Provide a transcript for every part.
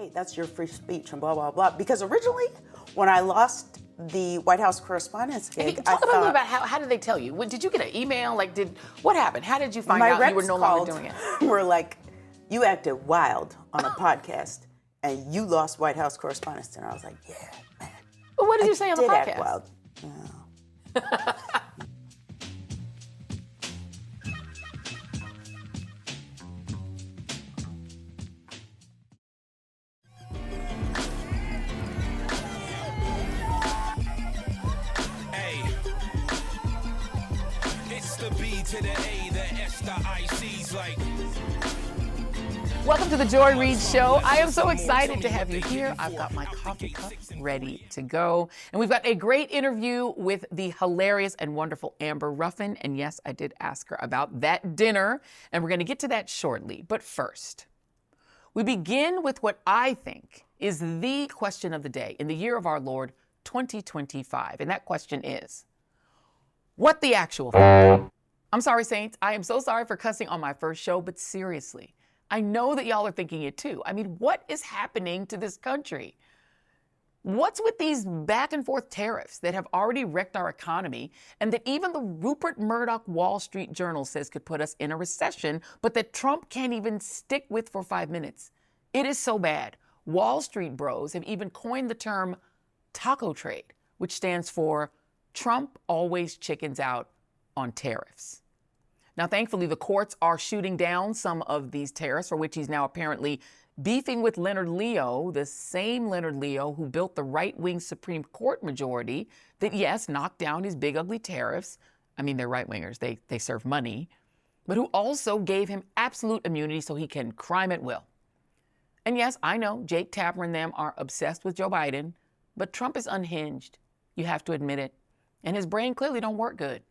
hey, that's your free speech and blah, blah, blah. Because originally, when I lost the White House correspondence gig, Talk a little bit about how did they tell you? Did you get an email? What happened? How did you find out you were no longer doing it? Were like, you acted wild on a podcast and you lost White House correspondence. And I was like, yeah, man. Well, what did you say on the podcast? Act wild. Oh. To the A, the S, the I, C's like. Welcome to the Joy Reid Show. I am so excited to have you here. I've got my coffee cup ready to go. And we've got a great interview with the hilarious and wonderful Amber Ruffin. And yes, I did ask her about that dinner. And we're going to get to that shortly. But first, we begin with what I think is the question of the day in the year of our Lord, 2025. And that question is, what the actual fuck? I'm sorry, Saints. I am so sorry for cussing on my first show, but seriously, I know that y'all are thinking it too. I mean, what is happening to this country? What's with these back and forth tariffs that have already wrecked our economy and that even the Rupert Murdoch Wall Street Journal says could put us in a recession, but that Trump can't even stick with for 5 minutes? It is so bad. Wall Street bros have even coined the term taco trade, which stands for Trump always chickens out on tariffs. Now, thankfully, the courts are shooting down some of these tariffs, for which he's now apparently beefing with Leonard Leo, the same Leonard Leo who built the right-wing Supreme Court majority that, yes, knocked down his big, ugly tariffs. I mean, they're right-wingers. They serve money. But who also gave him absolute immunity so he can crime at will. And yes, I know Jake Tapper and them are obsessed with Joe Biden, but Trump is unhinged. You have to admit it. And his brain clearly don't work good.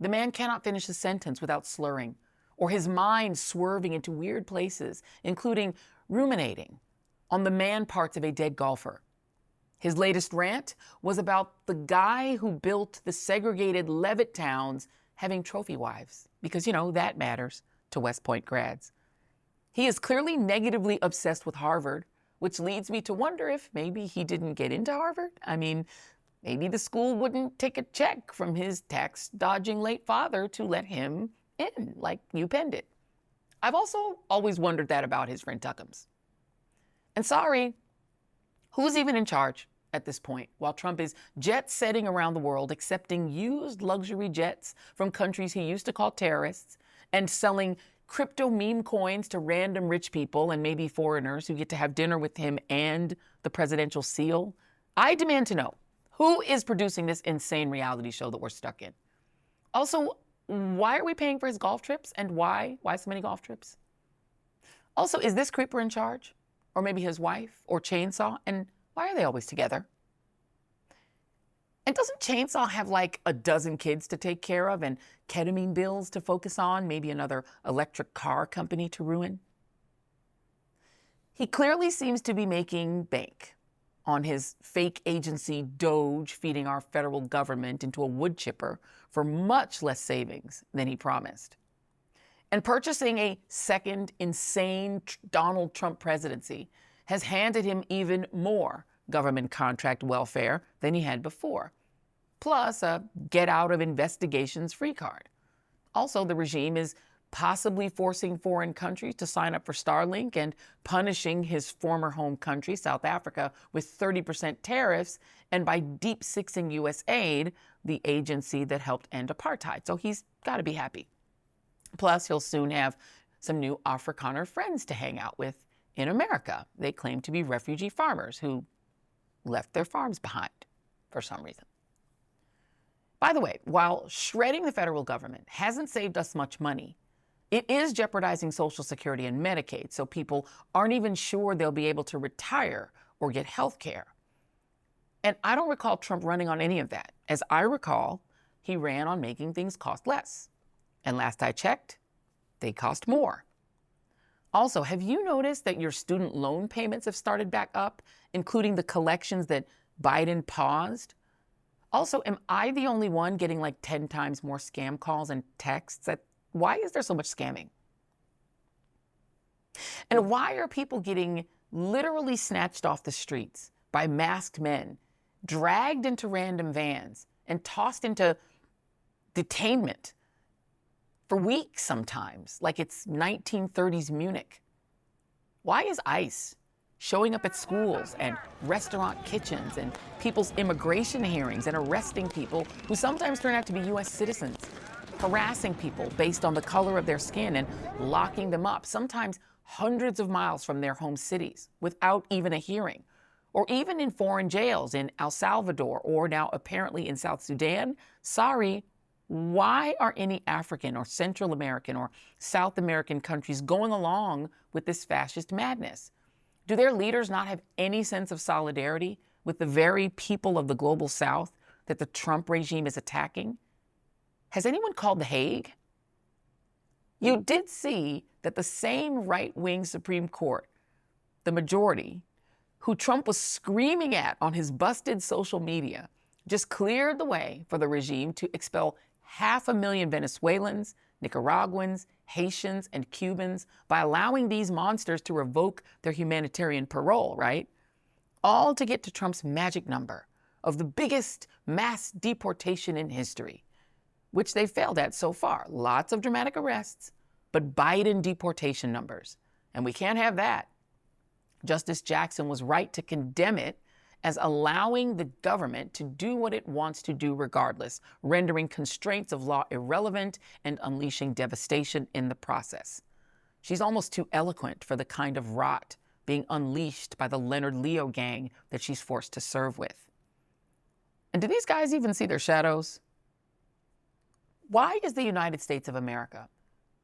The man cannot finish a sentence without slurring, or his mind swerving into weird places, including ruminating on the man parts of a dead golfer. His latest rant was about the guy who built the segregated Levitt towns having trophy wives, because, that matters to West Point grads. He is clearly negatively obsessed with Harvard, which leads me to wonder if maybe he didn't get into Harvard. I mean, maybe the school wouldn't take a check from his tax-dodging late father to let him in, like you penned it. I've also always wondered that about his friend Tuckums. And sorry, who's even in charge at this point, while Trump is jet-setting around the world, accepting used luxury jets from countries he used to call terrorists, and selling crypto meme coins to random rich people and maybe foreigners who get to have dinner with him and the presidential seal? I demand to know, who is producing this insane reality show that we're stuck in? Also, why are we paying for his golf trips, and why? Why so many golf trips? Also, is this creeper in charge? Or maybe his wife or Chainsaw? And why are they always together? And doesn't Chainsaw have like a dozen kids to take care of and ketamine bills to focus on, maybe another electric car company to ruin? He clearly seems to be making bank on his fake agency Doge feeding our federal government into a wood chipper for much less savings than he promised. And purchasing a second insane Donald Trump presidency has handed him even more government contract welfare than he had before, plus a get out of investigations free card. Also, the regime is possibly forcing foreign countries to sign up for Starlink and punishing his former home country, South Africa, with 30% tariffs, and by deep-sixing U.S. aid, the agency that helped end apartheid. So he's got to be happy. Plus, he'll soon have some new Afrikaner friends to hang out with in America. They claim to be refugee farmers who left their farms behind for some reason. By the way, while shredding the federal government hasn't saved us much money, it is jeopardizing Social Security and Medicaid, so people aren't even sure they'll be able to retire or get health care. And I don't recall Trump running on any of that. As I recall, he ran on making things cost less. And last I checked, they cost more. Also, have you noticed that your student loan payments have started back up, including the collections that Biden paused? Also, am I the only one getting like 10 times more scam calls and texts? Why is there so much scamming? And why are people getting literally snatched off the streets by masked men, dragged into random vans, and tossed into detainment for weeks sometimes, like it's 1930s Munich. Why is ICE showing up at schools and restaurant kitchens and people's immigration hearings and arresting people who sometimes turn out to be US citizens, harassing people based on the color of their skin and locking them up, sometimes hundreds of miles from their home cities without even a hearing, or even in foreign jails in El Salvador or now apparently in South Sudan? Sorry, why are any African or Central American or South American countries going along with this fascist madness? Do their leaders not have any sense of solidarity with the very people of the global South that the Trump regime is attacking? Has anyone called The Hague? You did see that the same right-wing Supreme Court, the majority, who Trump was screaming at on his busted social media, just cleared the way for the regime to expel 500,000 Venezuelans, Nicaraguans, Haitians, and Cubans by allowing these monsters to revoke their humanitarian parole, right? All to get to Trump's magic number of the biggest mass deportation in history, which they failed at so far. Lots of dramatic arrests, but Biden deportation numbers. And we can't have that. Justice Jackson was right to condemn it as allowing the government to do what it wants to do regardless, rendering constraints of law irrelevant and unleashing devastation in the process. She's almost too eloquent for the kind of rot being unleashed by the Leonard Leo gang that she's forced to serve with. And do these guys even see their shadows? Why is the United States of America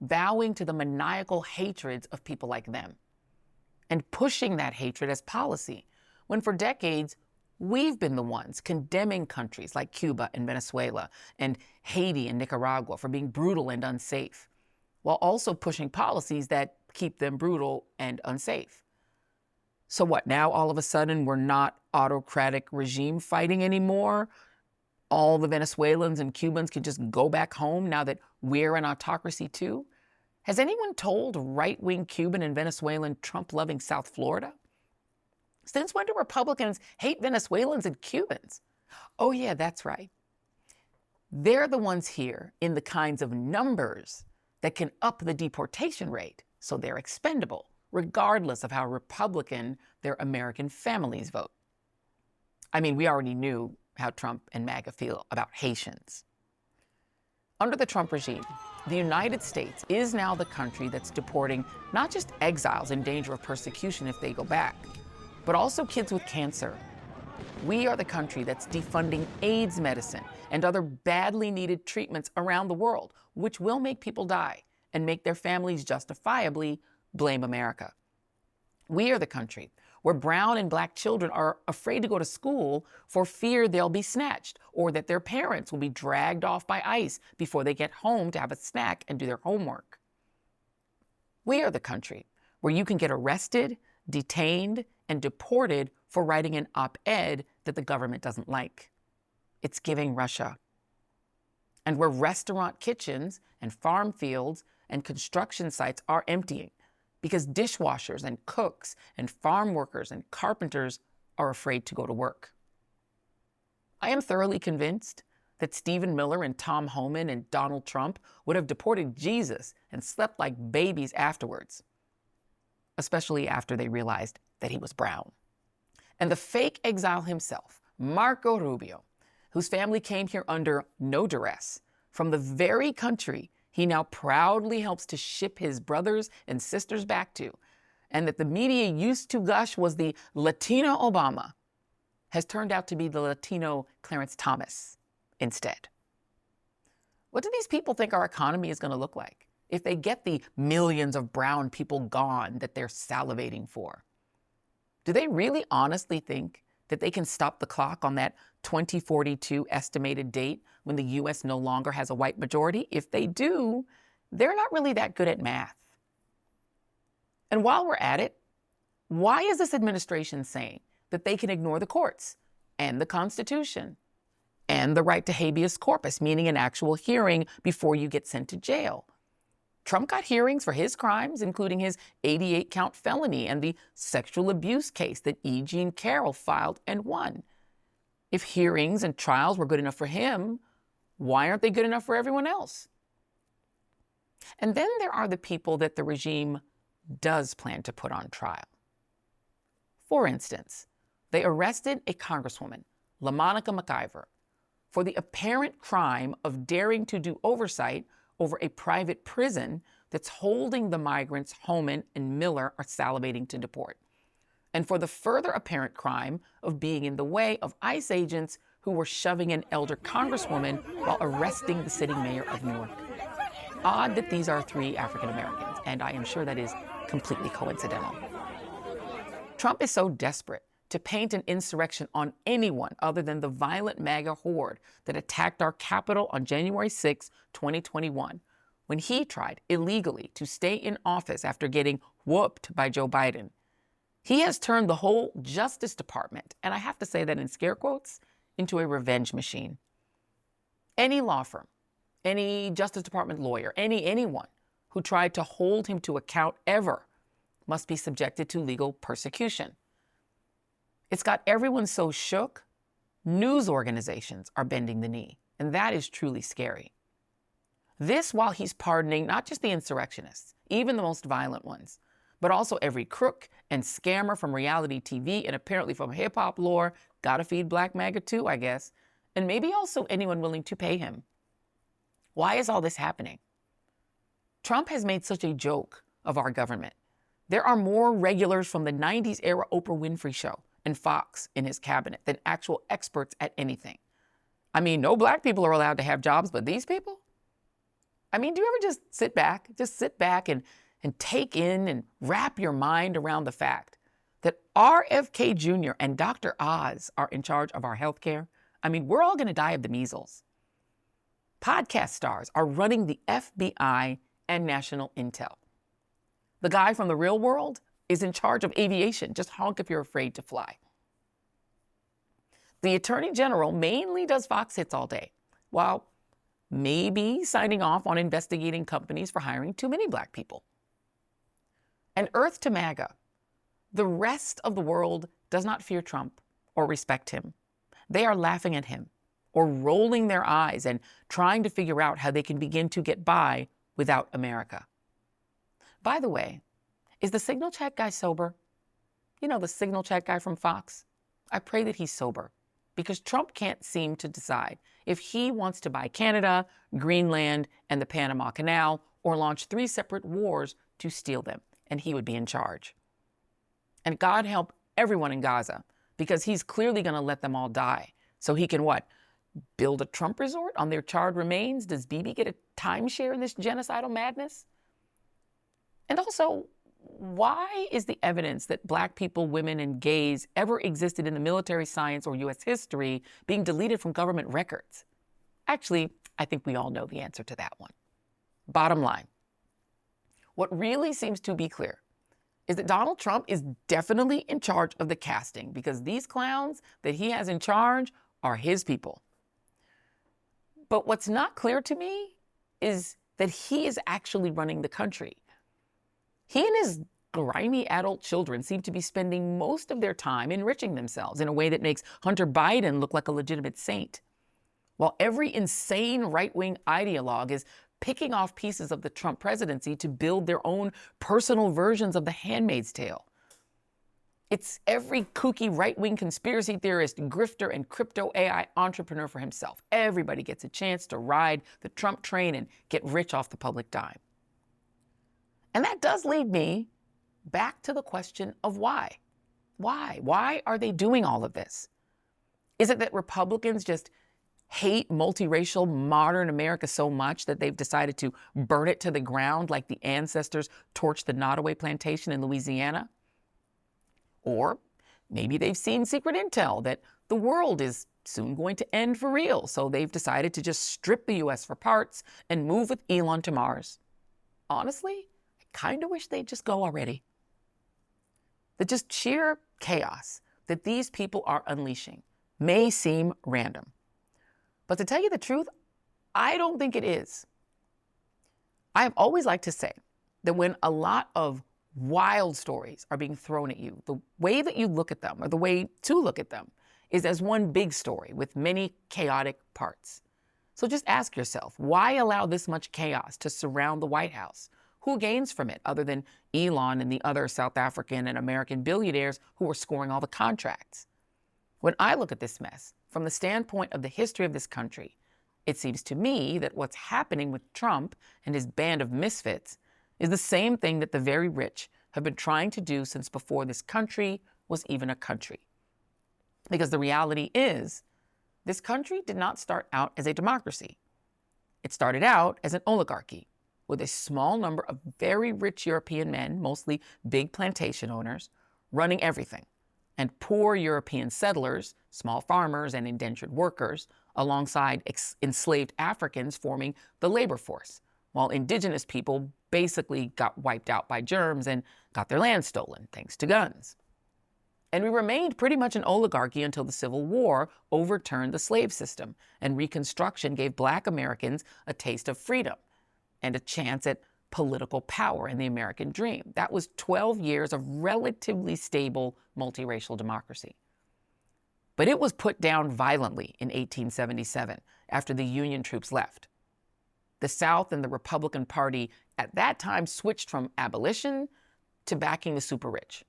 bowing to the maniacal hatreds of people like them and pushing that hatred as policy, when for decades we've been the ones condemning countries like Cuba and Venezuela and Haiti and Nicaragua for being brutal and unsafe, while also pushing policies that keep them brutal and unsafe? So what, now all of a sudden we're not autocratic regime fighting anymore? All the Venezuelans and Cubans can just go back home now that we're an autocracy too? Has anyone told right-wing Cuban and Venezuelan Trump-loving South Florida? Since when do Republicans hate Venezuelans and Cubans? Oh yeah, that's right. They're the ones here in the kinds of numbers that can up the deportation rate, so they're expendable, regardless of how Republican their American families vote. I mean, we already knew how Trump and MAGA feel about Haitians. Under the Trump regime, the United States is now the country that's deporting not just exiles in danger of persecution if they go back, but also kids with cancer. We are the country that's defunding AIDS medicine and other badly needed treatments around the world, which will make people die and make their families justifiably blame America. We are the country where brown and black children are afraid to go to school for fear they'll be snatched or that their parents will be dragged off by ICE before they get home to have a snack and do their homework. We are the country where you can get arrested, detained, and deported for writing an op-ed that the government doesn't like. It's giving Russia. And where restaurant kitchens and farm fields and construction sites are emptying because dishwashers and cooks and farm workers and carpenters are afraid to go to work. I am thoroughly convinced that Stephen Miller and Tom Homan and Donald Trump would have deported Jesus and slept like babies afterwards, especially after they realized that he was brown. And the fake exile himself, Marco Rubio, whose family came here under no duress, from the very country he now proudly helps to ship his brothers and sisters back to, and that the media used to gush was the Latino Obama, has turned out to be the Latino Clarence Thomas instead. What do these people think our economy is going to look like if they get the millions of brown people gone that they're salivating for? Do they really honestly think that they can stop the clock on that 2042 estimated date when the U.S. no longer has a white majority? If they do, they're not really that good at math. And while we're at it, why is this administration saying that they can ignore the courts and the Constitution and the right to habeas corpus, meaning an actual hearing before you get sent to jail? Trump got hearings for his crimes, including his 88-count felony and the sexual abuse case that E. Jean Carroll filed and won. If hearings and trials were good enough for him, why aren't they good enough for everyone else? And then there are the people that the regime does plan to put on trial. For instance, they arrested a congresswoman, LaMonica McIver, for the apparent crime of daring to do oversight over a private prison that's holding the migrants Homan and Miller are salivating to deport, and for the further apparent crime of being in the way of ICE agents who were shoving an elder congresswoman while arresting the sitting mayor of Newark. Odd that these are 3 African Americans, and I am sure that is completely coincidental. Trump is so desperate to paint an insurrection on anyone other than the violent MAGA horde that attacked our Capitol on January 6, 2021, when he tried illegally to stay in office after getting whooped by Joe Biden. He has turned the whole Justice Department, and I have to say that in scare quotes, into a revenge machine. Any law firm, any Justice Department lawyer, anyone who tried to hold him to account ever must be subjected to legal persecution. It's got everyone so shook, news organizations are bending the knee, and that is truly scary. This while he's pardoning not just the insurrectionists, even the most violent ones, but also every crook and scammer from reality TV and apparently from hip-hop lore, gotta feed Black MAGA too, I guess, and maybe also anyone willing to pay him. Why is all this happening? Trump has made such a joke of our government. There are more regulars from the 90s era Oprah Winfrey Show and Fox in his cabinet than actual experts at anything. I mean, no Black people are allowed to have jobs, but these people? I mean, do you ever just sit back and take in and wrap your mind around the fact that RFK Jr. and Dr. Oz are in charge of our healthcare? I mean, we're all going to die of the measles. Podcast stars are running the FBI and national intel. The guy from The Real World is in charge of aviation. Just honk if you're afraid to fly. The Attorney General mainly does Fox hits all day, while maybe signing off on investigating companies for hiring too many Black people. And Earth to MAGA, the rest of the world does not fear Trump or respect him. They are laughing at him or rolling their eyes and trying to figure out how they can begin to get by without America. By the way, is the signal check guy sober? You know, the signal check guy from Fox? I pray that he's sober, because Trump can't seem to decide if he wants to buy Canada, Greenland, and the Panama Canal, or launch 3 separate wars to steal them, and he would be in charge. And God help everyone in Gaza, because he's clearly going to let them all die. So he can what? Build a Trump resort on their charred remains? Does Bibi get a timeshare in this genocidal madness? And also, why is the evidence that Black people, women, and gays ever existed in the military science or U.S. history being deleted from government records? Actually, I think we all know the answer to that one. Bottom line, what really seems to be clear is that Donald Trump is definitely in charge of the casting, because these clowns that he has in charge are his people. But what's not clear to me is that he is actually running the country. He and his grimy adult children seem to be spending most of their time enriching themselves in a way that makes Hunter Biden look like a legitimate saint, while every insane right-wing ideologue is picking off pieces of the Trump presidency to build their own personal versions of The Handmaid's Tale. It's every kooky right-wing conspiracy theorist, grifter, and crypto AI entrepreneur for himself. Everybody gets a chance to ride the Trump train and get rich off the public dime. And that does lead me back to the question of why. Why? Why are they doing all of this? Is it that Republicans just hate multiracial modern America so much that they've decided to burn it to the ground like the ancestors torched the Nottoway plantation in Louisiana? Or maybe they've seen secret intel that the world is soon going to end for real, so they've decided to just strip the U.S. for parts and move with Elon to Mars. Honestly, I kind of wish they'd just go already. The just sheer chaos that these people are unleashing may seem random. But to tell you the truth, I don't think it is. I have always liked to say that when a lot of wild stories are being thrown at you, the way that you look at them, or the way to look at them, is as one big story with many chaotic parts. So just ask yourself, why allow this much chaos to surround the White House? Who gains from it other than Elon and the other South African and American billionaires who are scoring all the contracts? When I look at this mess from the standpoint of the history of this country, it seems to me that what's happening with Trump and his band of misfits is the same thing that the very rich have been trying to do since before this country was even a country. Because the reality is, this country did not start out as a democracy. It started out as an oligarchy with a small number of very rich European men, mostly big plantation owners, running everything, and poor European settlers, small farmers and indentured workers, alongside enslaved Africans forming the labor force, while indigenous people basically got wiped out by germs and got their land stolen thanks to guns. And we remained pretty much an oligarchy until the Civil War overturned the slave system, and Reconstruction gave Black Americans a taste of freedom and a chance at political power in the American dream. That was 12 years of relatively stable multiracial democracy. But it was put down violently in 1877 after the Union troops left. The South and the Republican Party at that time switched from abolition to backing the super rich.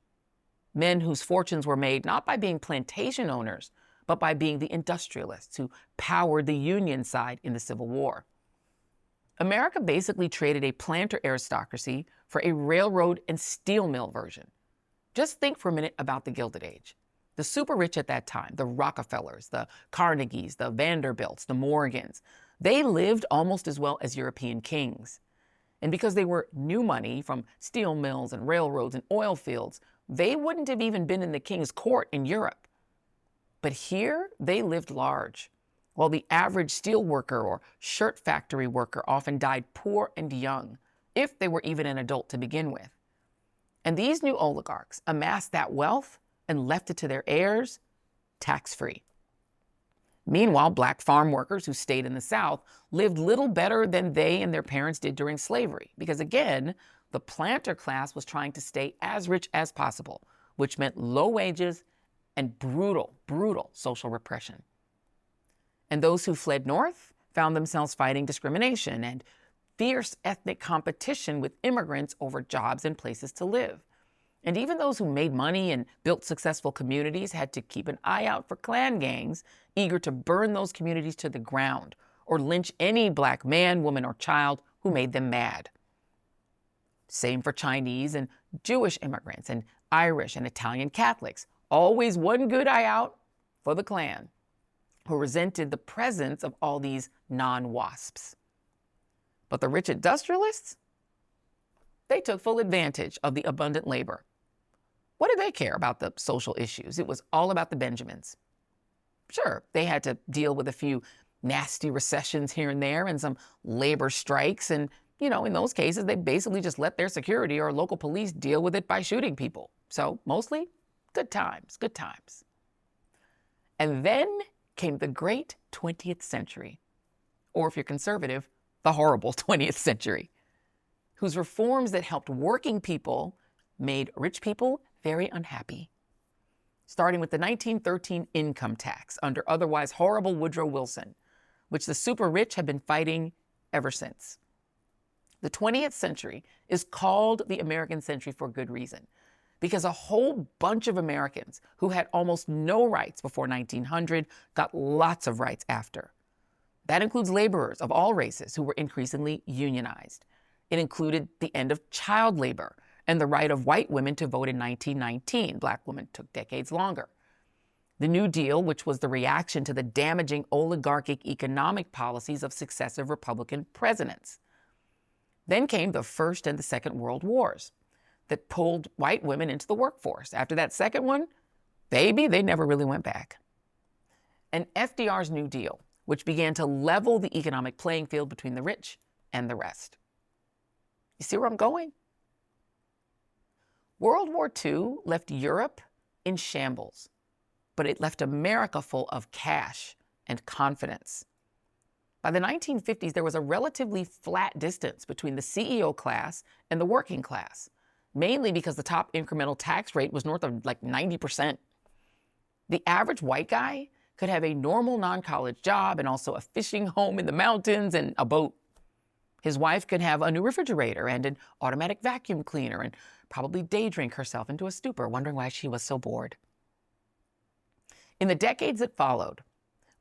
Men whose fortunes were made not by being plantation owners, but by being the industrialists who powered the Union side in the Civil War. America basically traded a planter aristocracy for a railroad and steel mill version. Just think for a minute about the Gilded Age. The super rich at that time, the Rockefellers, the Carnegies, the Vanderbilts, the Morgans, they lived almost as well as European kings. And because they were new money from steel mills and railroads and oil fields, they wouldn't have even been in the king's court in Europe. But here, they lived large, while the average steel worker or shirt factory worker often died poor and young, if they were even an adult to begin with. And these new oligarchs amassed that wealth and left it to their heirs tax-free. Meanwhile, Black farm workers who stayed in the South lived little better than they and their parents did during slavery, because again, the planter class was trying to stay as rich as possible, which meant low wages and brutal social repression. And those who fled north found themselves fighting discrimination and fierce ethnic competition with immigrants over jobs and places to live. And even those who made money and built successful communities had to keep an eye out for clan gangs eager to burn those communities to the ground or lynch any Black man, woman, or child who made them mad. Same for Chinese and Jewish immigrants and Irish and Italian Catholics. Always one good eye out for the Klan, who resented the presence of all these non-WASPs. But the rich industrialists, they took full advantage of the abundant labor. What did they care about the social issues? It was all about the Benjamins. Sure, they had to deal with a few nasty recessions here and there and some labor strikes. And, in those cases, they basically just let their security or local police deal with it by shooting people. So mostly good times. And then came the great 20th century, or if you're conservative, the horrible 20th century, whose reforms that helped working people made rich people very unhappy. Starting with the 1913 income tax under otherwise horrible Woodrow Wilson, which the super rich have been fighting ever since. The 20th century is called the American century for good reason, because a whole bunch of Americans who had almost no rights before 1900 got lots of rights after. That includes laborers of all races who were increasingly unionized. It included the end of child labor and the right of white women to vote in 1919. Black women took decades longer. The New Deal, which was the reaction to the damaging oligarchic economic policies of successive Republican presidents. Then came the First and the Second World Wars that pulled white women into the workforce. After that second one, baby, they never really went back. And FDR's New Deal, which began to level the economic playing field between the rich and the rest. You see where I'm going? World War II left Europe in shambles, but it left America full of cash and confidence. By the 1950s, there was a relatively flat distance between the CEO class and the working class, mainly because the top incremental tax rate was north of like 90%. The average white guy could have a normal non-college job and also a fishing home in the mountains and a boat. His wife could have a new refrigerator and an automatic vacuum cleaner and probably day drink herself into a stupor, wondering why she was so bored. In the decades that followed,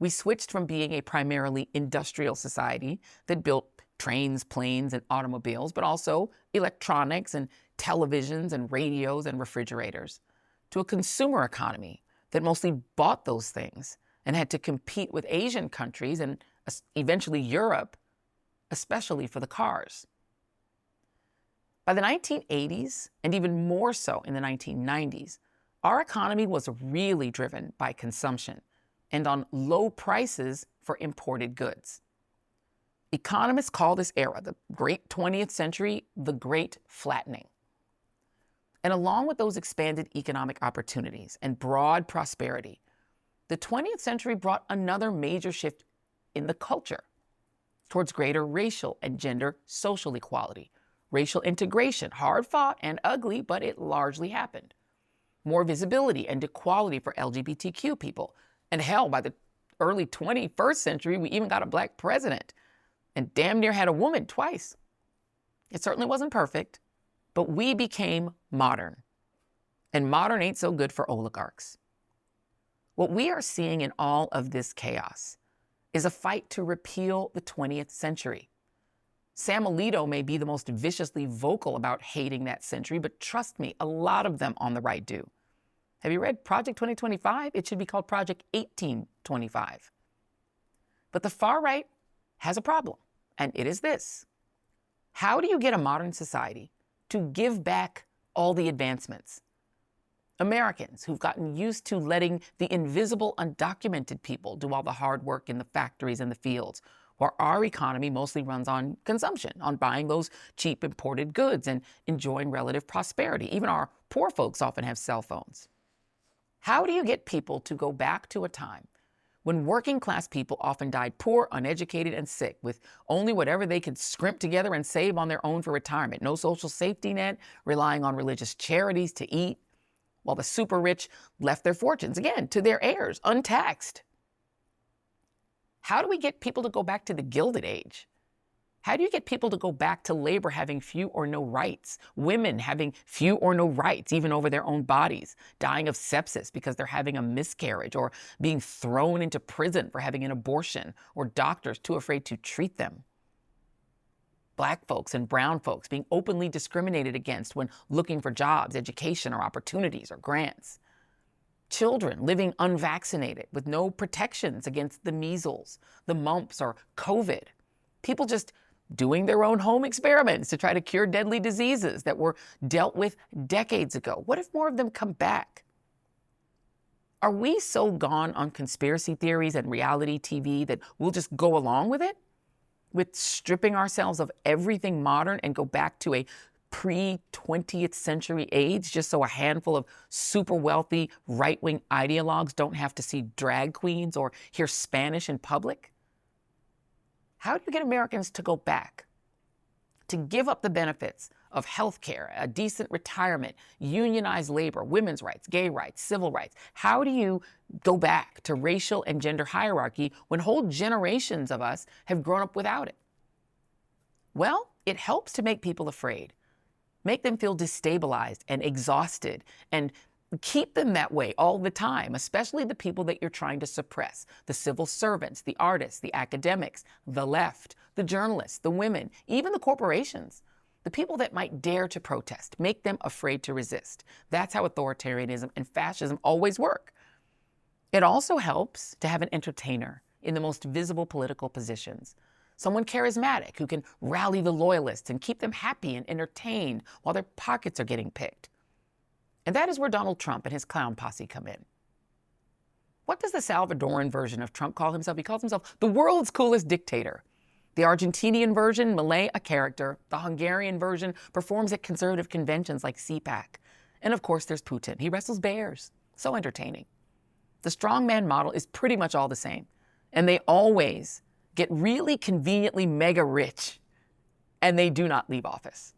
we switched from being a primarily industrial society that built trains, planes, and automobiles, but also electronics and televisions and radios and refrigerators, to a consumer economy that mostly bought those things and had to compete with Asian countries and eventually Europe, especially for the cars. By the 1980s, and even more so in the 1990s, our economy was really driven by consumption and on low prices for imported goods. Economists call this era, the great 20th century, the Great Flattening. And along with those expanded economic opportunities and broad prosperity, the 20th century brought another major shift in the culture towards greater racial and gender social equality, racial integration, hard fought and ugly, but it largely happened. More visibility and equality for LGBTQ people. And hell, by the early 21st century, we even got a black president and damn near had a woman twice. It certainly wasn't perfect, but we became modern. And modern ain't so good for oligarchs. What we are seeing in all of this chaos is a fight to repeal the 20th century. Sam Alito may be the most viciously vocal about hating that century, but trust me, a lot of them on the right do. Have you read Project 2025? It should be called Project 1825. But the far right has a problem, and it is this. How do you get a modern society to give back all the advancements? Americans who've gotten used to letting the invisible, undocumented people do all the hard work in the factories and the fields, while our economy mostly runs on consumption, on buying those cheap imported goods and enjoying relative prosperity. Even our poor folks often have cell phones. How do you get people to go back to a time when working class people often died poor, uneducated, and sick with only whatever they could scrimp together and save on their own for retirement? No social safety net, relying on religious charities to eat, while the super rich left their fortunes, again, to their heirs, untaxed. How do we get people to go back to the Gilded Age? How do you get people to go back to labor having few or no rights, women having few or no rights, even over their own bodies, dying of sepsis because they're having a miscarriage, or being thrown into prison for having an abortion, or doctors too afraid to treat them? Black folks and brown folks being openly discriminated against when looking for jobs, education, or opportunities, or grants. Children living unvaccinated with no protections against the measles, the mumps, or COVID. People just doing their own home experiments to try to cure deadly diseases that were dealt with decades ago. What if more of them come back? Are we so gone on conspiracy theories and reality TV that we'll just go along with it? With stripping ourselves of everything modern and go back to a pre-20th century age just so a handful of super wealthy right-wing ideologues don't have to see drag queens or hear Spanish in public? How do you get Americans to go back, to give up the benefits of health care, a decent retirement, unionized labor, women's rights, gay rights, civil rights? How do you go back to racial and gender hierarchy when whole generations of us have grown up without it? Well, it helps to make people afraid, make them feel destabilized and exhausted, and keep them that way all the time, especially the people that you're trying to suppress, the civil servants, the artists, the academics, the left, the journalists, the women, even the corporations, the people that might dare to protest, make them afraid to resist. That's how authoritarianism and fascism always work. It also helps to have an entertainer in the most visible political positions, someone charismatic who can rally the loyalists and keep them happy and entertained while their pockets are getting picked. And that is where Donald Trump and his clown posse come in. What does the Salvadoran version of Trump call himself? He calls himself the world's coolest dictator. The Argentinian version, Malay, a character. The Hungarian version performs at conservative conventions like CPAC. And of course, there's Putin. He wrestles bears. So entertaining. The strongman model is pretty much all the same. And they always get really conveniently mega rich, and they do not leave office.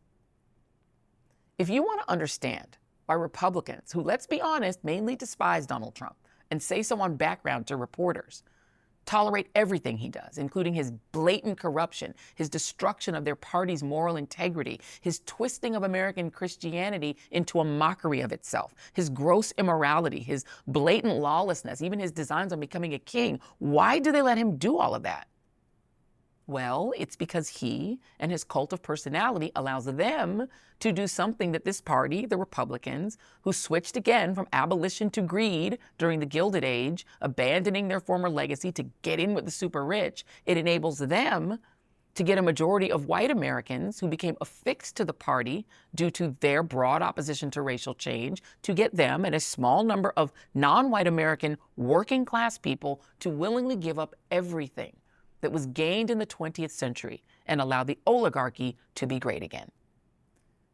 If you want to understand why Republicans, who, let's be honest, mainly despise Donald Trump and say so on background to reporters, tolerate everything he does, including his blatant corruption, his destruction of their party's moral integrity, his twisting of American Christianity into a mockery of itself, his gross immorality, his blatant lawlessness, even his designs on becoming a king, why do they let him do all of that? Well, it's because he and his cult of personality allows them to do something that this party, the Republicans, who switched again from abolition to greed during the Gilded Age, abandoning their former legacy to get in with the super rich, it enables them to get a majority of white Americans who became affixed to the party due to their broad opposition to racial change, to get them and a small number of non-white American working class people to willingly give up everything that was gained in the 20th century and allow the oligarchy to be great again.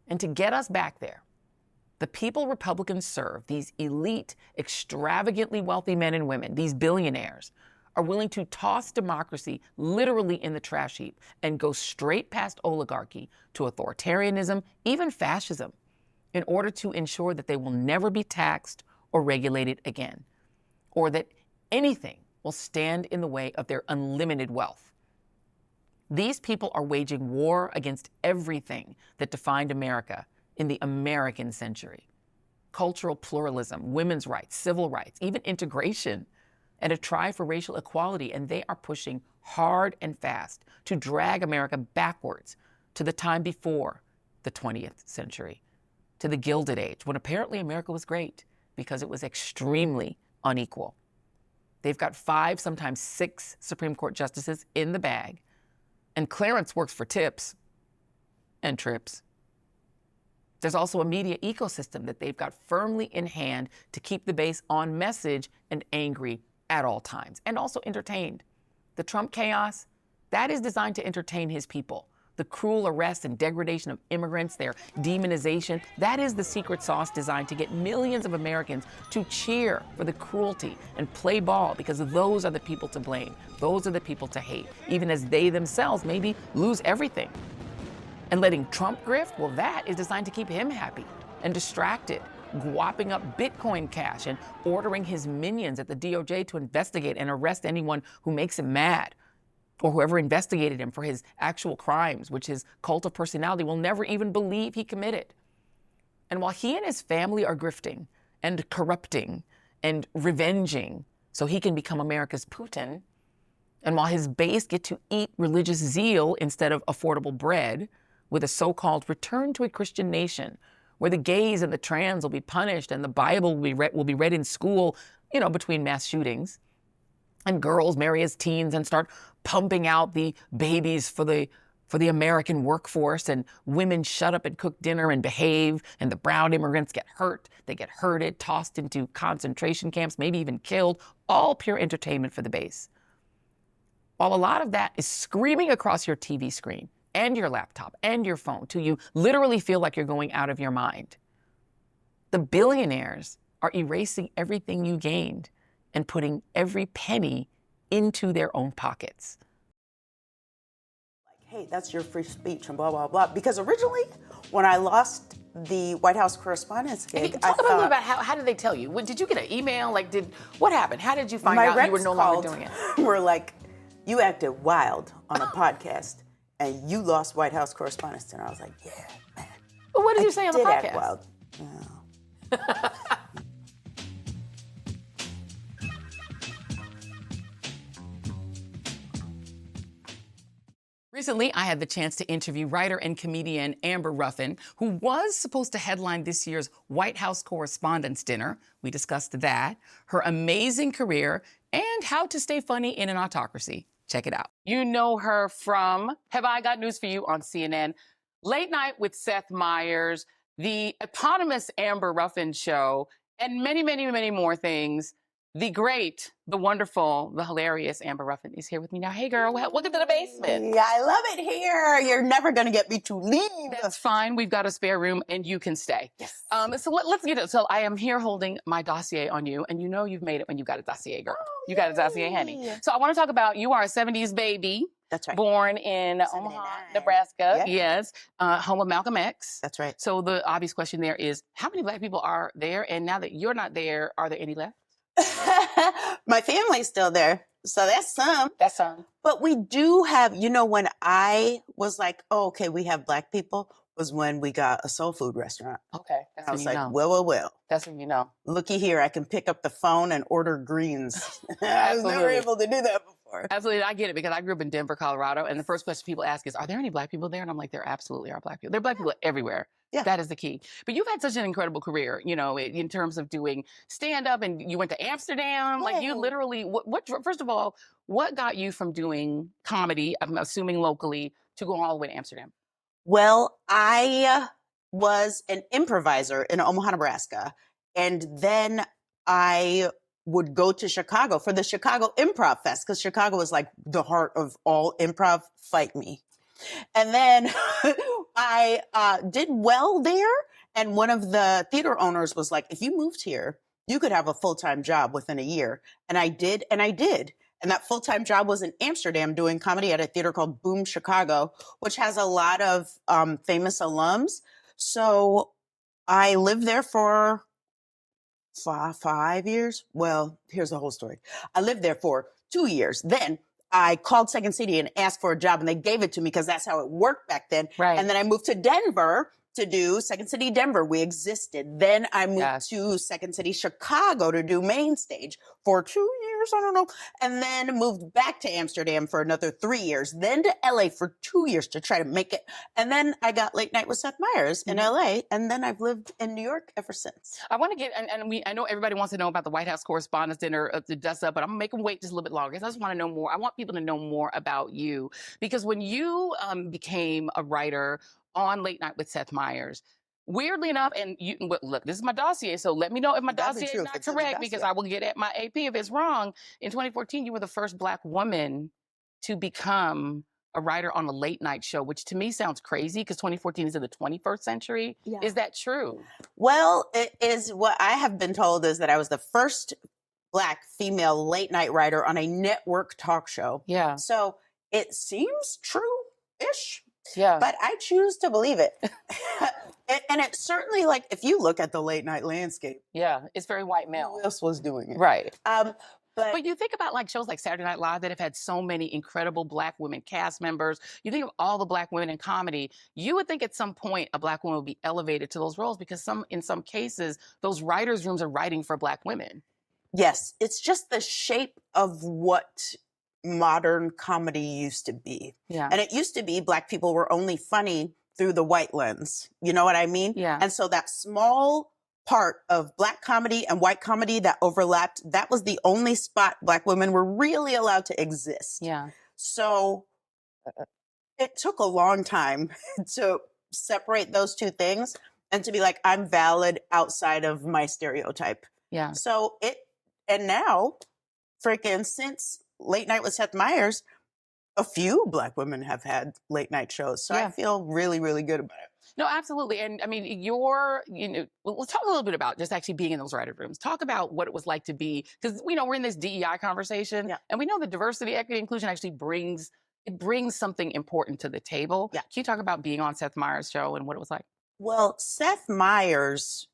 And to get us back there, the people Republicans serve, these elite, extravagantly wealthy men and women, these billionaires, are willing to toss democracy literally in the trash heap and go straight past oligarchy to authoritarianism, even fascism, in order to ensure that they will never be taxed or regulated again, or that anything will stand in the way of their unlimited wealth. These people are waging war against everything that defined America in the American century. Cultural pluralism, women's rights, civil rights, even integration, and a try for racial equality. And they are pushing hard and fast to drag America backwards to the time before the 20th century, to the Gilded Age, when apparently America was great because it was extremely unequal. They've got 5, sometimes 6 Supreme Court justices in the bag. And Clarence works for tips and trips. There's also a media ecosystem that they've got firmly in hand to keep the base on message and angry at all times, and also entertained. The Trump chaos, that is designed to entertain his people. The cruel arrest and degradation of immigrants, their demonization, that is the secret sauce designed to get millions of Americans to cheer for the cruelty and play ball, because those are the people to blame. Those are the people to hate, even as they themselves maybe lose everything. And letting Trump grift, well, that is designed to keep him happy and distracted, whopping up Bitcoin cash and ordering his minions at the DOJ to investigate and arrest anyone who makes him mad, or whoever investigated him for his actual crimes, which his cult of personality will never even believe he committed. And while he and his family are grifting and corrupting and revenging so he can become America's Putin, and while his base get to eat religious zeal instead of affordable bread with a so-called return to a Christian nation where the gays and the trans will be punished and the Bible will be read in school, between mass shootings, and girls marry as teens and start pumping out the babies for the American workforce, and women shut up and cook dinner and behave, and the brown immigrants get hurt, they get herded, tossed into concentration camps, maybe even killed, all pure entertainment for the base. While a lot of that is screaming across your TV screen and your laptop and your phone till you literally feel like you're going out of your mind, the billionaires are erasing everything you gained and putting every penny into their own pockets. Like, hey, that's your free speech and blah, blah, blah. Because originally, when I lost the White House correspondence gig, Talk a little bit about how did they tell you? Did you get an email? What happened? How did you find out you were no longer doing it? We're like, you acted wild on a podcast and you lost White House correspondence. And I was like, yeah, man. Well, what did you say on the podcast? Act wild. Oh. Recently, I had the chance to interview writer and comedian Amber Ruffin, who was supposed to headline this year's White House Correspondents' Dinner. We discussed that, her amazing career, and how to stay funny in an autocracy. Check it out. You know her from Have I Got News for You on CNN, Late Night with Seth Meyers, the eponymous Amber Ruffin Show, and many, many, many more things. The great, the wonderful, the hilarious Amber Ruffin is here with me now. Hey, girl, welcome to the basement. Yeah, I love it here. You're never going to get me to leave. That's fine. We've got a spare room, and you can stay. Yes. So let's get it. So I am here holding my dossier on you, and you know you've made it when you've got a dossier, girl. Oh, You got a dossier handy. So I want to talk about, you are a 70s baby. That's right. Born in Omaha, 79. Nebraska. Yeah. Yes. Home of Malcolm X. That's right. So the obvious question there is, how many Black people are there? And now that you're not there, are there any left? My family's still there. So that's some. That's some. But we do have, when I was like, oh, okay, we have Black people, was when we got a soul food restaurant. Okay. That's I when was you like, know. well. That's when you know. Looky here, I can pick up the phone and order greens. I was never Absolutely. able to do that before. Absolutely. I get it because I grew up in Denver, Colorado. And the first question people ask is, are there any Black people there? And I'm like, there absolutely are Black people. There are Black people everywhere. Yeah. That is the key. But you've had such an incredible career, in terms of doing stand-up, and you went to Amsterdam. Yeah. Like you literally, first of all, what got you from doing comedy, I'm assuming locally, to go all the way to Amsterdam? Well, I was an improviser in Omaha, Nebraska. And then I would go to Chicago for the Chicago Improv Fest, because Chicago is like the heart of all improv. Fight me. And then I did well there. And one of the theater owners was like, if you moved here, you could have a full-time job within a year. And I did. And that full-time job was in Amsterdam doing comedy at a theater called Boom Chicago, which has a lot of famous alums. So I lived there for 5 years. Well, here's the whole story. I lived there for 2 years. Then I called Second City and asked for a job, and they gave it to me because that's how it worked back then. Right. And then I moved to Denver to do Second City Denver. We existed. Then I moved to Second City Chicago to do main stage for 2 years, I don't know. And then moved back to Amsterdam for another 3 years. Then to LA for 2 years to try to make it. And then I got Late Night with Seth Meyers in LA. And then I've lived in New York ever since. I want to get, I know everybody wants to know about the White House Correspondents' Dinner to dust up, but I'm going to make them wait just a little bit longer because I just want to know more. I want people to know more about you, because when you became a writer on Late Night with Seth Meyers, weirdly enough, and look, this is my dossier, so let me know if my dossier is not correct, because I will get at my AP if it's wrong. In 2014, you were the first Black woman to become a writer on a late night show, which to me sounds crazy because 2014 is in the 21st century. Yeah. Is that true? Well, it is. What I have been told is that I was the first Black female late night writer on a network talk show. Yeah. So it seems true-ish. Yeah. But I choose to believe it. And it's certainly, like, if you look at the late night landscape. Yeah, it's very white male. Who else was doing it? Right. But you think about like shows like Saturday Night Live that have had so many incredible Black women cast members. You think of all the Black women in comedy. You would think at some point a Black woman would be elevated to those roles, because in some cases, those writers' rooms are writing for Black women. yes, it's just the shape of what modern comedy used to be. Yeah. And it used to be Black people were only funny through the white lens. You know what I mean? Yeah. And so that small part of Black comedy and white comedy that overlapped, that was the only spot Black women were really allowed to exist. Yeah. So it took a long time to separate those two things and to be like, I'm valid outside of my stereotype. Yeah. So and now, freaking since Late Night with Seth Meyers, a few Black women have had late night shows. So I feel really, really good about it. No, absolutely. And I mean, let's talk a little bit about just actually being in those writer rooms. Talk about what it was like to be, because we're in this DEI conversation, and we know that diversity, equity, inclusion actually brings something important to the table. Yeah. Can you talk about being on Seth Meyers' show and what it was like? Well, Seth Meyers'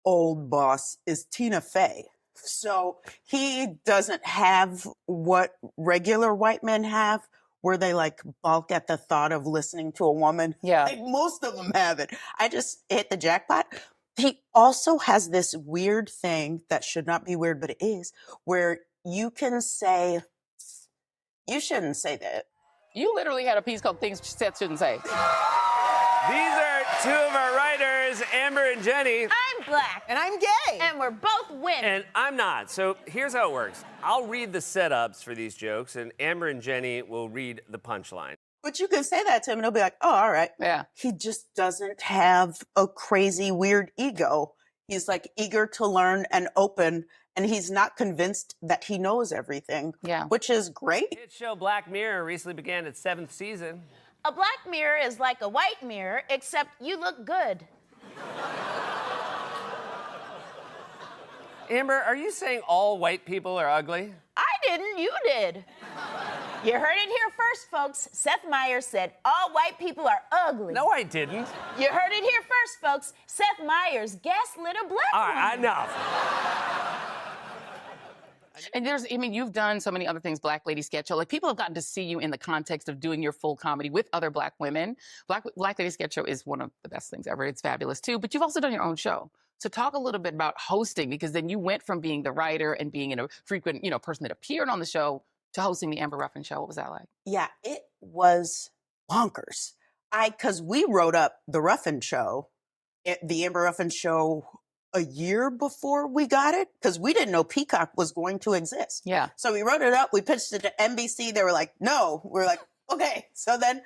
old boss is Tina Fey. So he doesn't have what regular white men have, where they like balk at the thought of listening to a woman. Yeah. Like most of them have it. I just hit the jackpot. He also has this weird thing that should not be weird, but it is, where you can say, you shouldn't say that. You literally had a piece called Things Seth Shouldn't Say. These are two of our writers, Amber and Jenny. I'm Black. And I'm gay. And we're both women. And I'm not. So here's how it works. I'll read the setups for these jokes, and Amber and Jenny will read the punchline. But you can say that to him, and he'll be like, oh, all right. Yeah. He just doesn't have a crazy, weird ego. He's like eager to learn and open, and he's not convinced that he knows everything. Yeah. Which is great. Hit show Black Mirror recently began its 7th season. A black mirror is like a white mirror, except you look good. Amber, are you saying all white people are ugly? I didn't. You did. You heard it here first, folks. Seth Meyers said all white people are ugly. No, I didn't. You heard it here first, folks. Seth Meyers gaslit a black All woman. right, enough. And you've done so many other things, Black Lady Sketch Show. Like, people have gotten to see you in the context of doing your full comedy with other Black women. Black Lady Sketch Show is one of the best things ever. It's fabulous, too. But you've also done your own show. So talk a little bit about hosting, because then you went from being the writer and being a frequent, person that appeared on the show to hosting the Amber Ruffin show. What was that like? Yeah, it was bonkers. Because we wrote up the Ruffin show, the Amber Ruffin show, a year before we got it, because we didn't know Peacock was going to exist. Yeah. So we wrote it up, we pitched it to NBC. They were like, no. We're like, okay. So then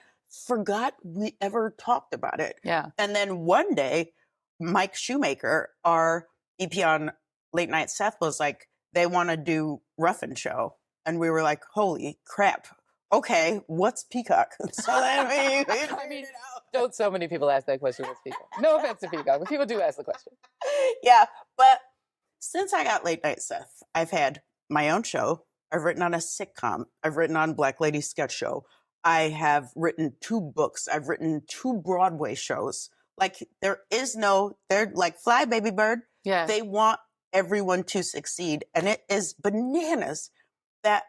forgot we ever talked about it. Yeah. And then one day, Mike Shoemaker, our EP on Late Night Seth, was like, they want to do Ruffin show. And we were like, holy crap. Okay, what's Peacock? So then we figured it out. Don't so many people ask that question, what's Peacock? No offense to Peacock, but people do ask the question. Yeah, but since I got Late Night Seth, I've had my own show. I've written on a sitcom. I've written on Black Lady Sketch Show. I have written 2 books. I've written 2 Broadway shows. Like, they're like, fly, baby bird. Yeah. They want everyone to succeed. And it is bananas that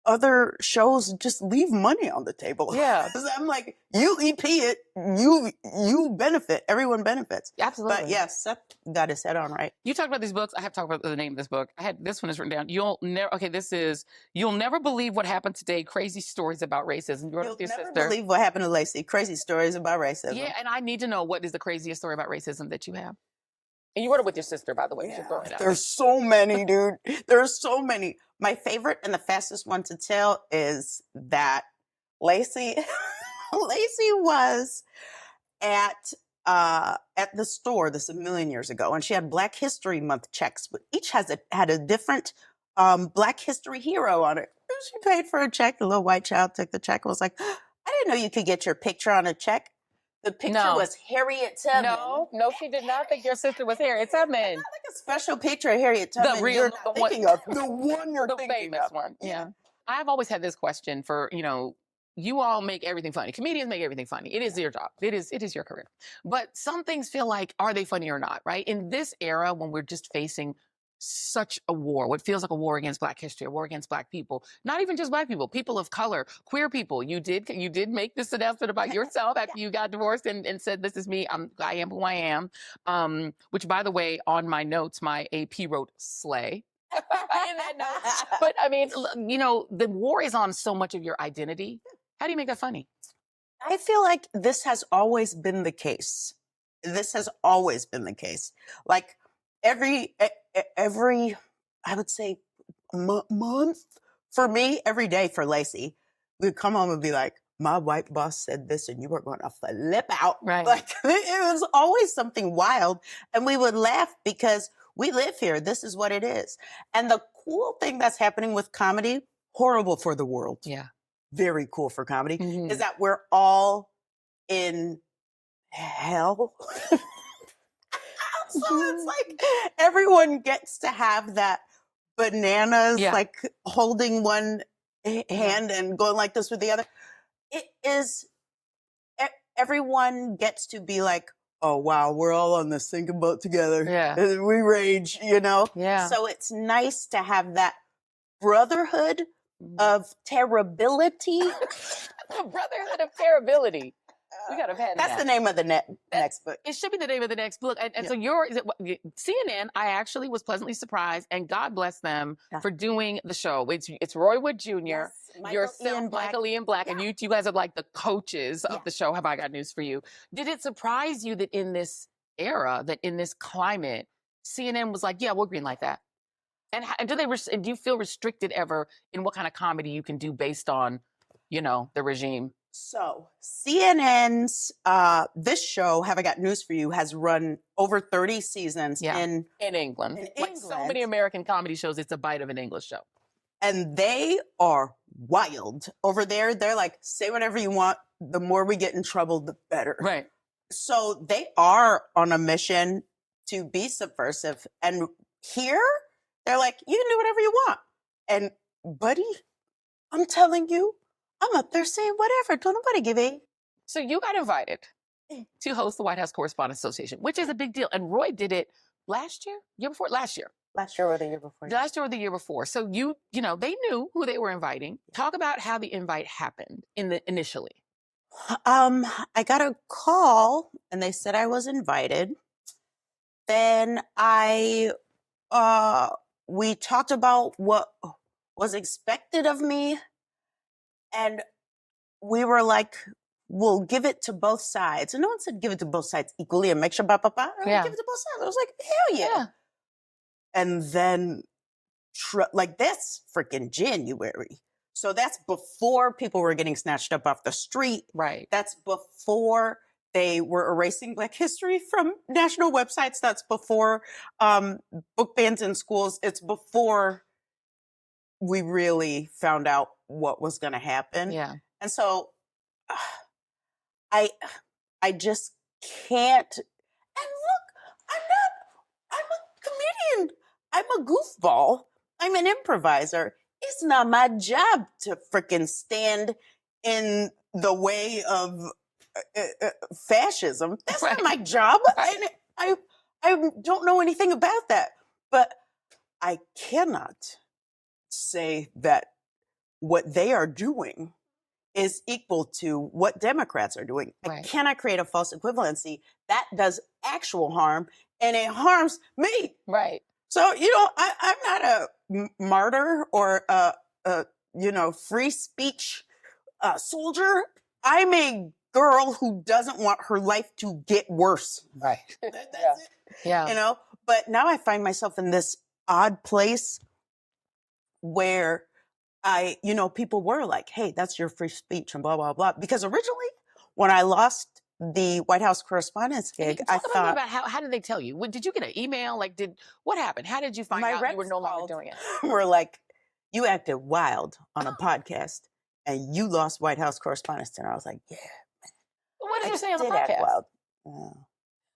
other shows just leave money on the table. Yeah. I'm like, you EP it, you benefit, everyone benefits. Absolutely. But yes, Seth got his head on right. You talked about these books. I have to talk about the name of this book. This one is written down. You'll never believe what happened today. Crazy stories about racism. You wrote it You'll with your never sister. believe what happened to Lacey. Crazy stories about racism. Yeah, and I need to know, what is the craziest story about racism that you have? And you wrote it with your sister, by the way. You should throw it out. There's so many, dude. There's so many. My favorite and the fastest one to tell is that Lacey was at the store, this a million years ago, and she had Black History Month checks, but each had a different Black History hero on it. And she paid for a check. The little white child took the check and was like, I didn't know you could get your picture on a check. The picture was Harriet Tubman. No, she did not think your sister was Harriet Tubman. Not like a special picture of Harriet Tubman. The real, you're the not one, thinking of. The one you're the thinking famous of. one. Yeah. I've always had this question for, you all make everything funny. Comedians make everything funny. It is your job. It is your career. But some things feel like, are they funny or not, right? In this era, when we're just facing such a war, what feels like a war against Black history, a war against Black people, not even just Black people, people of color, queer people. You did make this announcement about yourself after you got divorced and said, this is me, I am who I am. Which, by the way, on my notes, my AP wrote slay. In that note. But I mean, the war is on so much of your identity. How do you make that funny? I feel like this has always been the case. This has always been the case. Like every I would say month for me, every day for Lacey, we'd come home and be like, my white boss said this and you were going to flip out. Right. Like it was always something wild. And we would laugh because we live here. This is what it is. And the cool thing that's happening with comedy, horrible for the world. Yeah. Very cool for comedy, Mhm. is that we're all in hell. So it's like everyone gets to have that bananas, Yeah. like holding one hand and going like this with the other. It is, everyone gets to be like, oh, wow, we're all on the sinking boat together. Yeah. And we rage, Yeah. So it's nice to have that brotherhood of terribility. The Brotherhood of Terribility. We got to patent That's that. the name of the next book. It should be the name of the next book. And so CNN, I actually was pleasantly surprised, and God bless them for doing the show. It's Roy Wood Jr., Yes, yourself, Michael Ian Black, and you guys are like the coaches of the show. Have I got news for you? Did it surprise you that in this era, that in this climate, CNN was like, yeah, we'll green like that? And do you feel restricted ever in what kind of comedy you can do based on, the regime? So CNN's this show, Have I Got News for You, has run over 30 seasons in England. In Like so England. many American comedy shows, it's a bite of an English show. and they are wild over there. They're like, say whatever you want. The more we get in trouble, the better. Right. So they are on a mission to be subversive. And here, they're like, you can do whatever you want. And buddy, I'm telling you, I'm up there saying whatever. Don't nobody give a. So you got invited to host the White House Correspondents Association, which is a big deal. And Roy did it last year, year before, last year. Last year or the year before? Last year or the year before. So you know, they knew who they were inviting. Talk about how the invite happened initially. I got a call and they said I was invited. Then we talked about what was expected of me, and we were like, we'll give it to both sides. And no one said give it to both sides equally and make sure give it to both sides. I was like, hell yeah. And then like that's freaking January. So that's before people were getting snatched up off the street. Right. That's before they were erasing Black history from national websites. That's before book bans in schools. It's before we really found out what was going to happen. Yeah. And so I just can't. And look, I'm a comedian. I'm a goofball. I'm an improviser. It's not my job to freaking stand in the way of fascism. That's not my job. And I don't know anything about that. But I cannot say that what they are doing is equal to what Democrats are doing. Right. I cannot create a false equivalency. That does actual harm, and it harms me. Right. So, I'm not a martyr or a free speech soldier. I'm a girl who doesn't want her life to get worse. Right. That's it. Yeah. But now I find myself in this odd place where people were like, hey, that's your free speech and blah, blah, blah. Because originally when I lost the White House correspondence gig, I thought about how did they tell you? Did you get an email? What happened? How did you find out you were no longer doing it? We're like, you acted wild on a podcast and you lost White House correspondence dinner. I was like, yeah. What did you say on the podcast?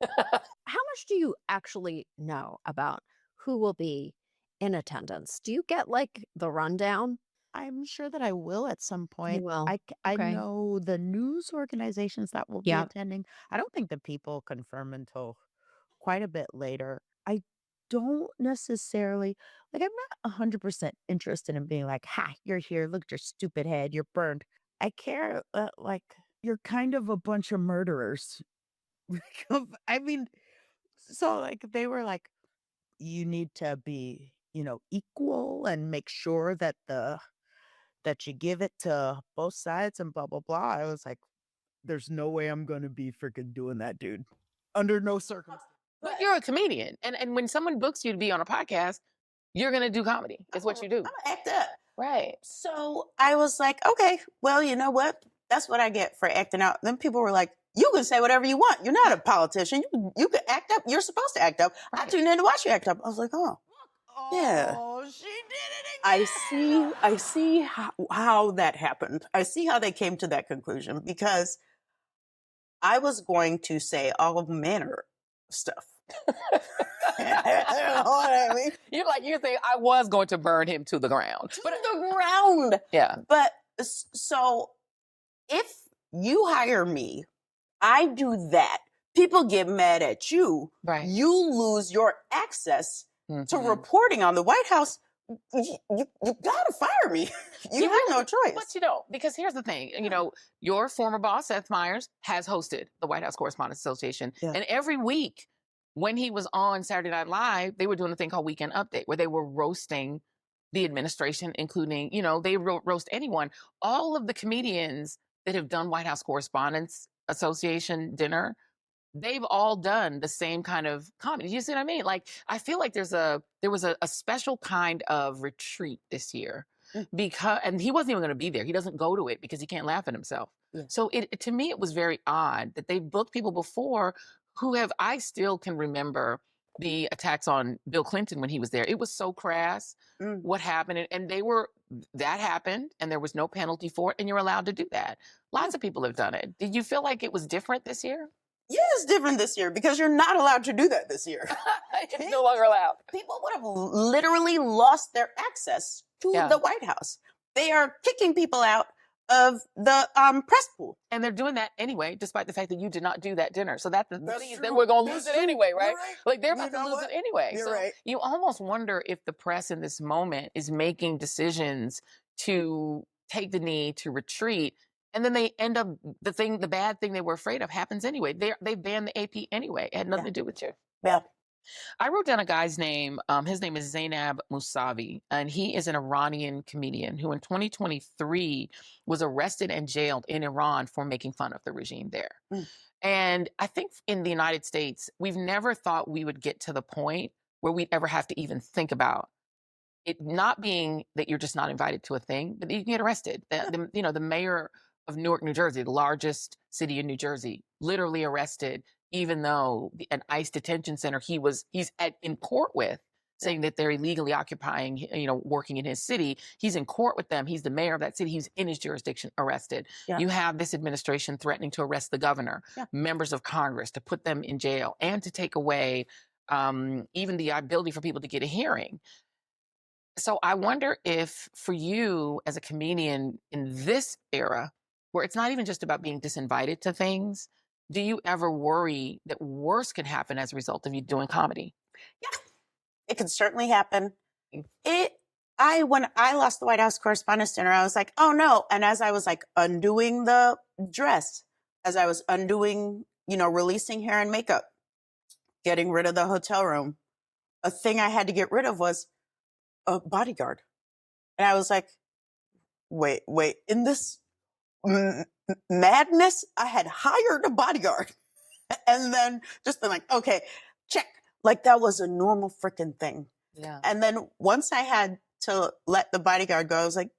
How much do you actually know about who will be in attendance? Do you get like the rundown? I'm sure that I will at some point. You will. I Okay. know the news organizations that will be Yeah. attending. I don't think the people confirm until quite a bit later. I don't necessarily, I'm not 100% interested in being like, ha, you're here. Look at your stupid head. You're burned. I care, you're kind of a bunch of murderers. I mean, so they were like, you need to be, equal and make sure that that you give it to both sides and blah, blah, blah. I was like, there's no way I'm going to be freaking doing that, dude. Under no circumstance. But you're a comedian. And when someone books you to be on a podcast, you're going to do comedy. It's what you do. I'm going to act up. Right. So I was like, okay, well, you know what? That's what I get for acting out. Then people were like, you can say whatever you want. You're not a politician. You can act up. You're supposed to act up. Right. I tuned in to watch you act up. I was like, oh. Yeah. Oh, she did it again. I see how that happened. I see how they came to that conclusion because I was going to say all manner of stuff. You know what I mean? You think I was going to burn him to the ground. To the ground. Yeah. But so if you hire me, I do that. People get mad at you. Right. You lose your access to Mhm. reporting on the White House. You gotta fire me. You have no choice. But you don't, because here's the thing. Your former boss, Seth Meyers, has hosted the White House Correspondents Association. Yeah. And every week when he was on Saturday Night Live, they were doing a thing called Weekend Update, where they were roasting the administration, including, they roast anyone. All of the comedians that have done White House Correspondents Association dinner, they've all done the same kind of comedy. You see what I mean? I feel like there was a special kind of retreat this year and he wasn't even going to be there. He doesn't go to it because he can't laugh at himself. Yeah. So to me, it was very odd that they booked people before I still can remember the attacks on Bill Clinton when he was there. It was so crass what happened. And that happened and there was no penalty for it. And you're allowed to do that. Lots of people have done it. Did you feel like it was different this year? Yeah, it's different this year because you're not allowed to do that this year. It's no longer allowed. People would have literally lost their access to Yeah. the White House. They are kicking people out of the press pool. And they're doing that anyway, despite the fact that you did not do that dinner. So that's the That's thing is true. that we're going to That's lose it true. anyway, You're right? right. Like they're You about to know lose what? it anyway. You're so right. you almost wonder if the press in this moment is making decisions to take the knee, to retreat, and then they end up the bad thing they were afraid of happens anyway. They banned the AP anyway. It had nothing to do with you. Yeah. I wrote down a guy's name. His name is Zainab Mousavi, and he is an Iranian comedian who in 2023 was arrested and jailed in Iran for making fun of the regime there. Mm. And I think in the United States, we've never thought we would get to the point where we'd ever have to even think about it not being that you're just not invited to a thing, but you can get arrested. The mayor of Newark, New Jersey, the largest city in New Jersey, literally arrested, even though an ICE detention center he's in court with, saying that they're illegally occupying, working in his city. He's in court with them. He's the mayor of that city. He's in his jurisdiction arrested. Yeah. You have this administration threatening to arrest the governor, members of Congress, to put them in jail and to take away even the ability for people to get a hearing. So I wonder if for you as a comedian in this era, where it's not even just about being disinvited to things, do you ever worry that worse could happen as a result of you doing comedy? Yeah, it could certainly happen. Mm. When I lost the White House Correspondents' Dinner, I was like, oh no. And as I was like undoing the dress, as I was undoing, releasing hair and makeup, getting rid of the hotel room, a thing I had to get rid of was a bodyguard. And I was like, wait, in this madness, I had hired a bodyguard and then just been like, okay, check. Like that was a normal freaking thing. Yeah. And then once I had to let the bodyguard go, I was like,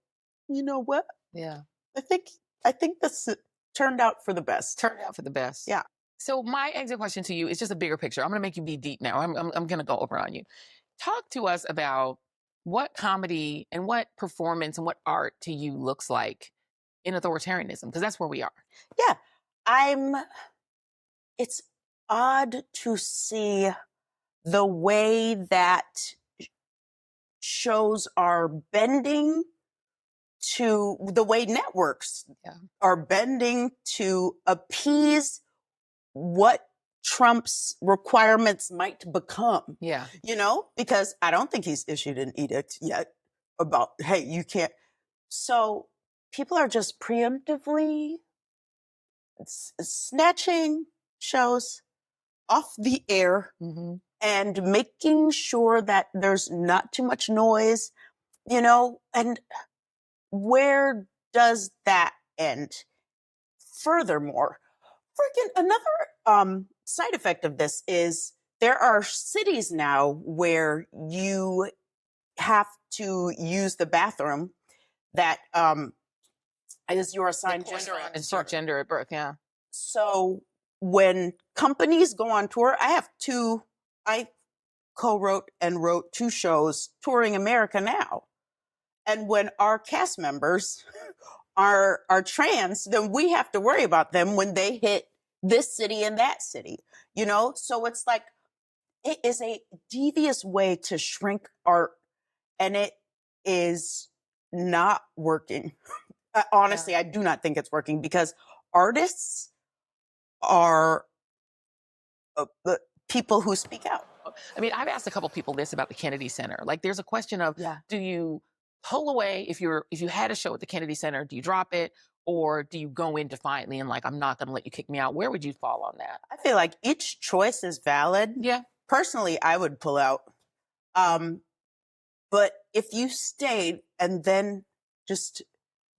you know what? Yeah. I think this turned out for the best. Turned out for the best. Yeah. So my exit question to you is just a bigger picture. I'm going to make you be deep now. I'm going to go over on you. Talk to us about what comedy and what performance and what art to you looks like in authoritarianism, because that's where we are. Yeah. It's odd to see the way that shows are bending to the way networks are bending to appease what Trump's requirements might become. Yeah. Because I don't think he's issued an edict yet about, hey, you can't. So people are just preemptively snatching shows off the air and making sure that there's not too much noise, and where does that end? Furthermore, another side effect of this is there are cities now where you have to use the bathroom that is your assigned gender and gender at birth. Yeah. So when companies go on tour, I co-wrote and wrote 2 shows touring America now. And when our cast members are trans, then we have to worry about them when they hit this city and that city, So it's like, it is a devious way to shrink art, and it is not working. Honestly, I do not think it's working because artists are the people who speak out. I mean, I've asked a couple people this about the Kennedy Center. Like, there's a question of, do you pull away if you had a show at the Kennedy Center? Do you drop it, or do you go in defiantly and like, I'm not going to let you kick me out? Where would you fall on that? I feel like each choice is valid. Yeah. Personally, I would pull out. But if you stayed and then just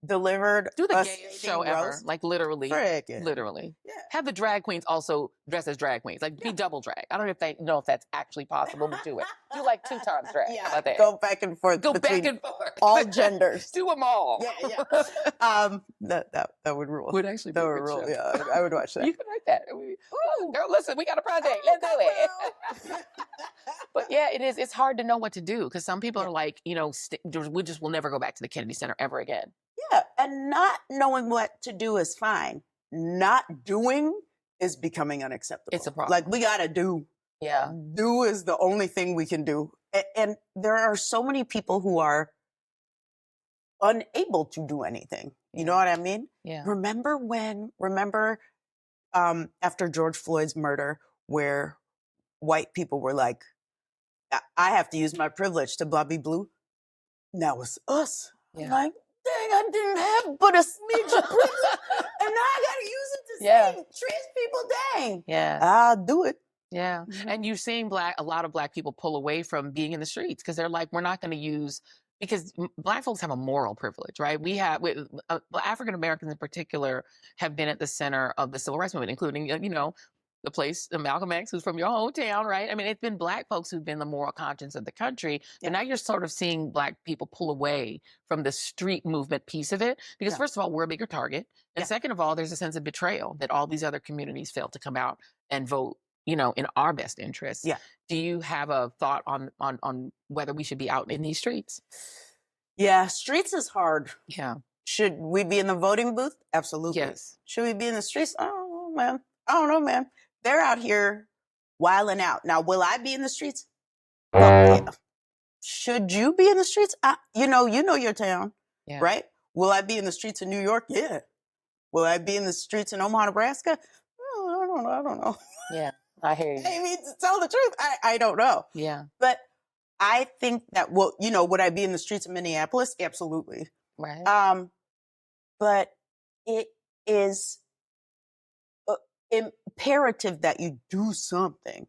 delivered do the a gayest show ever, like literally, literally. Yeah. Have the drag queens also dress as drag queens, like be double drag. I don't know if that's actually possible, but do it. Do like 2 times drag. Yeah. How about that? Go back and forth. Go back and forth. All genders. Do them all. Yeah. That would rule. Would actually be that a would good rule. show. Yeah, I would watch that. You can write that. Girl, listen, we got a project. Let's do it. But yeah, it is. It's hard to know what to do because some people are like, we'll never go back to the Kennedy Center ever again. Yeah, and not knowing what to do is fine. Not doing is becoming unacceptable. It's a problem. Like, we gotta do. Yeah. Do is the only thing we can do. And there are so many people who are unable to do anything. You know what I mean? Yeah. Remember after George Floyd's murder, where white people were like, I have to use my privilege to blah, be blue. That was us. Yeah. Like, dang, I didn't have but a smidge of privilege, and now I gotta use it to Yeah. say trans people, dang. Yeah. I'll do it. Yeah. And you're seeing a lot of Black people pull away from being in the streets because they're like, we're not going to use, because Black folks have a moral privilege, right? African Americans in particular have been at the center of the civil rights movement, including, the place, Malcolm X, who's from your hometown, right? I mean, it's been Black folks who've been the moral conscience of the country. But now you're sort of seeing Black people pull away from the street movement piece of it. Because first of all, we're a bigger target. And second of all, there's a sense of betrayal that all these other communities failed to come out and vote, in our best interests. Yeah. Do you have a thought on whether we should be out in these streets? Yeah, streets is hard. Yeah. Should we be in the voting booth? Absolutely. Yes. Should we be in the streets? I don't know, man. They're out here wilding out. Now, will I be in the streets? Oh, yeah. Should you be in the streets? You know your town, right? Will I be in the streets of New York? Yeah. Will I be in the streets in Omaha, Nebraska? Oh, I don't know. Yeah, I hear you. I mean, to tell the truth, I don't know. Yeah. But I think that, would I be in the streets of Minneapolis? Absolutely. Right. But it is imperative that you do something.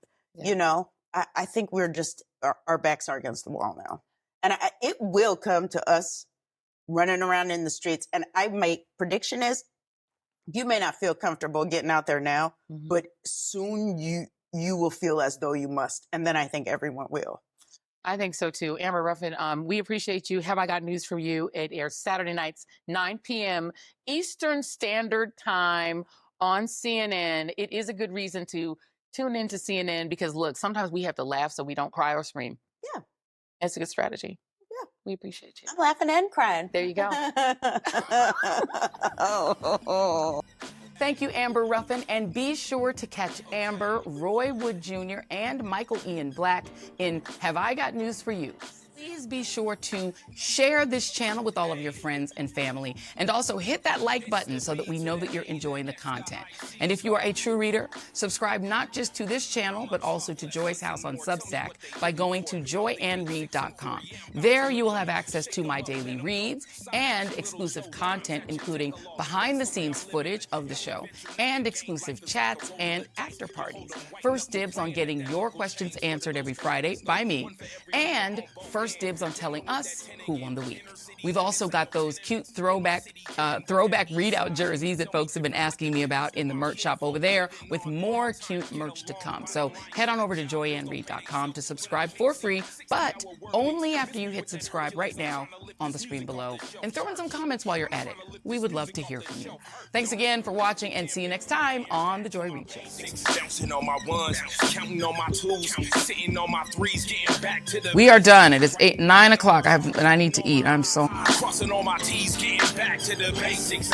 I think we're just, our backs are against the wall now. And it will come to us running around in the streets. And my prediction is, you may not feel comfortable getting out there now, but soon you will feel as though you must. And then I think everyone will. I think so too. Amber Ruffin, we appreciate you. Have I got news for you? It airs Saturday nights, 9 p.m. Eastern Standard Time on CNN. It is a good reason to tune into CNN because, look, sometimes we have to laugh so we don't cry or scream. Yeah. It's a good strategy. Yeah. We appreciate you. I'm laughing and crying. There you go. Thank you, Amber Ruffin. And be sure to catch Amber, Roy Wood Jr., and Michael Ian Black in Have I Got News for You? Please be sure to share this channel with all of your friends and family. And also hit that like button so that we know that you're enjoying the content. And if you are a true reader, subscribe not just to this channel, but also to Joy's House on Substack by going to joyandreid.com. There you will have access to my daily reads and exclusive content, including behind-the-scenes footage of the show and exclusive chats and after parties. First dibs on getting your questions answered every Friday by me, and first dibs on telling us who won the week. We've also got those cute throwback readout jerseys that folks have been asking me about in the merch shop over there, with more cute merch to come. So head on over to joyandreid.com to subscribe for free, but only after you hit subscribe right now on the screen below. And throw in some comments while you're at it. We would love to hear from you. Thanks again for watching, and see you next time on The Joy Reid Show. Bouncing on my ones, counting on my twos, sitting on my threes, getting back to the. We are done. It is 9 o'clock. I need to eat. I'm so. Crossing all my T's, getting back to the basics.